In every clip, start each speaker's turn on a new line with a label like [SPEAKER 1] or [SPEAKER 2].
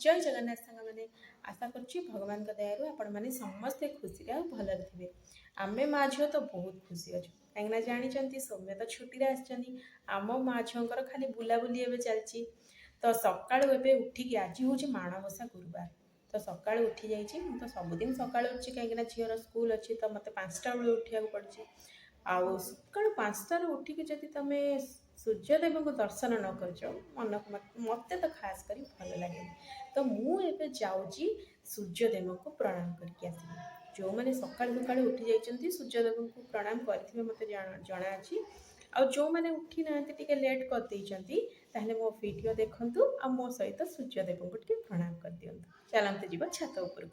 [SPEAKER 1] जय जगन्नाथ सांग मैंने आशा करुच्ची भगवान दयारू आपण मैंने समस्ते खुशी आ भलरे थे। आम माँ झील तो बहुत खुशी अच्छु कहीं जानते सौम्य तो छुट्टी आम माँ झीर खाली बुलाबुली एवं चलती। तो सका उठिकी आज हूँ माणबसा गुरुवार तो सका उठी जाइए तो सबुदिन सका उठी कहीं झीर स्कूल अच्छी तो मत 5टा बेलू उठा पड़ी आउ सका 5टार उठिकी जदि तुम सूर्यदेव को दर्शन न कर मन मत तो खास कर भल लगे तो मुझे जाऊँगी सूर्यदेव को प्रणाम करके आसबि। जो मैंने सका सका उठी जाइए सूर्यदेव को प्रणाम करेंगे मत जना अच्छी आ जो मैंने उठी ना लेट कर मो वीडियो देखु आ मो सहित सूर्यदेव को प्रणाम कर दिंतु। चलते जीव छात उपर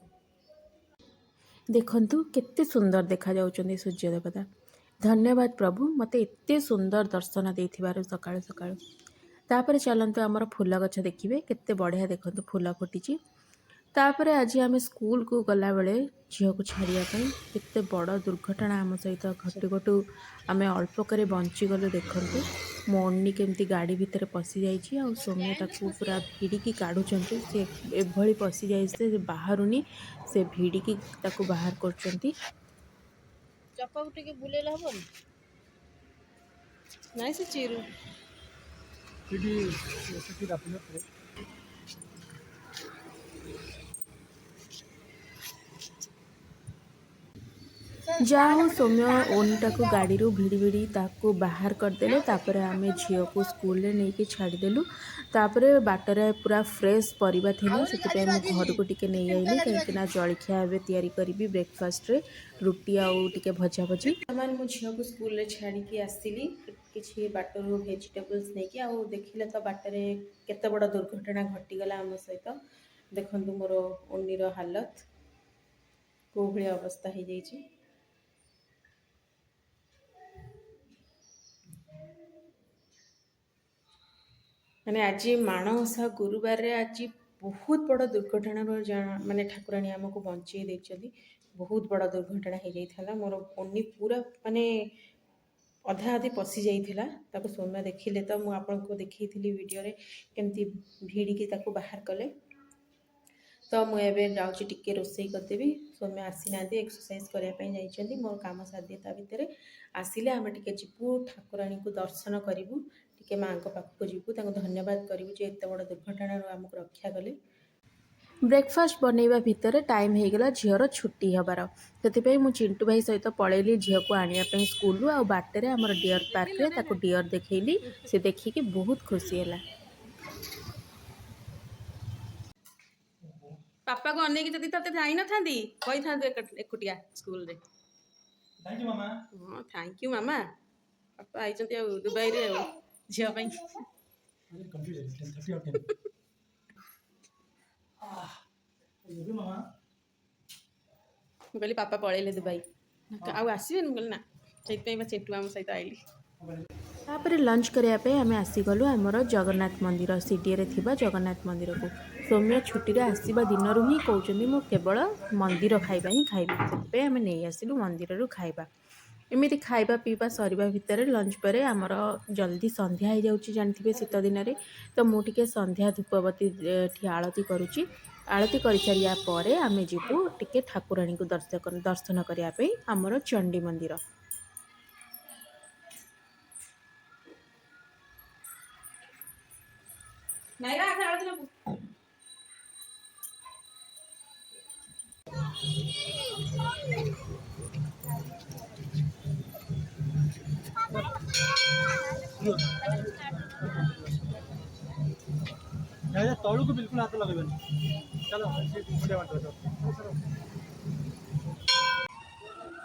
[SPEAKER 2] देखंतु केते सुंदर देखा जाउचंदी सूर्य देवता। धन्यवाद प्रभु मते एते सुंदर दर्शन देथिबारु सकाळु सकाळु। तापर चलंतु आमर फूल गछ देखिबे केते बढ़िया देखंतु फूल फुटिची। तापर आज आम स्कूल को गला बेले झील को छाड़िया केते बड़ दुर्घटना आम सहित घटू घटू आम अल्प करे बंची गलु। देखंतु मो ओन्नी केमती गाड़ी भितर पशि जाइछि आ सौम्य ताकू पूरा भिड़िकी काढुचंती। से एभली पशि जाइछे बाहरुनी से भिड़िकी ताकू बाहर करचंती।
[SPEAKER 1] चपा टिके बुलेला हबन नाइ से चिरू
[SPEAKER 3] सिटी राखिले
[SPEAKER 2] जाओ सौम्य ओनटा को गाड़ी रू भिड़ी भिड़ी ताकू बाहर करदेले। तापर आम झील को स्कूल रे नहीं छाड़देलु। तापर बाटरे पूरा फ्रेश परिबा थिला से घर को टिके नहीं आइली कहीं जलखिया एवं तैयारी करी ब्रेकफास्ट रे रुटी आउ टिके भजा भजी।
[SPEAKER 1] सामान मो झील को स्कूल रे छाड़ी आसली किसी बाटर भेजिटेबल्स नहीं आउ देखिले तो बाटरे केते बड़ दुर्घटना घटीगला आम सहित। देखंतु मोर ओन्नीर हालत को भाई अवस्था हो जाइए। माने आज माणबसा गुरुवार रे आज बहुत बड़ दुर्घटना माने ठाकुराणी आमको बंचे देछली। बहुत बड़ दुर्घटना हो जाइथला मोर ओन्नी पूरा माने अधा अधी पशि जाइथिला। ताको सौम्य देखिले तो मु आपनको देखैथिली वीडियो रे केमती भिड़िकी ताको बाहर कले। तो मुझे जाऊँगी टिके रोसई करदेवी सौम्य आसी ना एक्सरसाइज करने जाइए मोर कम सारी ता भितर आसिले आम टे जीवु ठाकुराणी को दर्शन करूँ टे माँ पाखक जीवु धन्यवाद करूँ जे एत बड़ दुर्घटना आमको रक्षा कले।
[SPEAKER 2] ब्रेकफास्ट बनैबा भितर टाइम हो गला झीर छुट्टी हबार से मु चिंटू भाई सहित पलैली झील को आने स्कूल आ बाटे आमर डियर पार्क रे ताको डियर देखैली से देखिकी बहुत खुशी है।
[SPEAKER 1] पापा को अनेक जदि तते जाई न थांदी कहि थांदे एकुटिया स्कूल रे।
[SPEAKER 3] थैंक यू मामा।
[SPEAKER 1] हां थैंक यू मामा। पापा आई चंती दुबई रे झिया पई
[SPEAKER 3] कंफ्यूज 10:30 और 10 ये भी मामा
[SPEAKER 1] कहली पापा पळेले दुबई आउ आसीबे न ना सेति पई चिंटू आम सहित आइली।
[SPEAKER 2] तापर लंच करने आम आसीगलु आमर जगन्नाथ मंदिर सीडी रे थिबा जगन्नाथ मंदिर को। सौम्य छुट्टी आसवा दिन ही कहते मो केवल मंदिर खाइबा ही खाइबी से आम नहीं आसिलु मंदिर रू खाइबा। एमती खाइबा पीवा सरिबा भितर लंच पर आमर जल्दी संध्या हो जाउची जानथिबे शीत दिन रे। तो मु टिके संध्या धूपबती ठी आरती करुची। आरती कर सारिया पर आम जीवु टिके ठाकुराणी को दर्शन करने आमर चंडी मंदिर।
[SPEAKER 1] नाइरा आधा आरती ना
[SPEAKER 3] तलू को बिल्कुल हाथ लगे चलो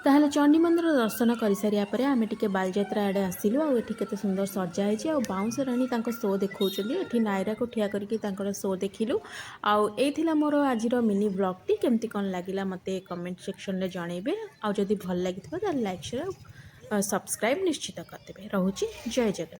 [SPEAKER 2] ताहले चंडी मंदिर दर्शन कर सारिया पर आम टिके बालजात्रा आड़े आसिलु आ एठी केते सुंदर सजाई छै आ बाउंस रानी तांको शो देखौचली एठी नायरा को ठिया करके तांकर शो देखिलु। आ एथिला मोर आजिर मिनी ब्लॉग टी केमती कोन लागिला मते कमेंट सेक्शन रे जणैबे आ जदी भल लागिथबा त लाइक शेयर सब्सक्राइब निश्चित करदेबे। रहूची जय जगन्नाथ।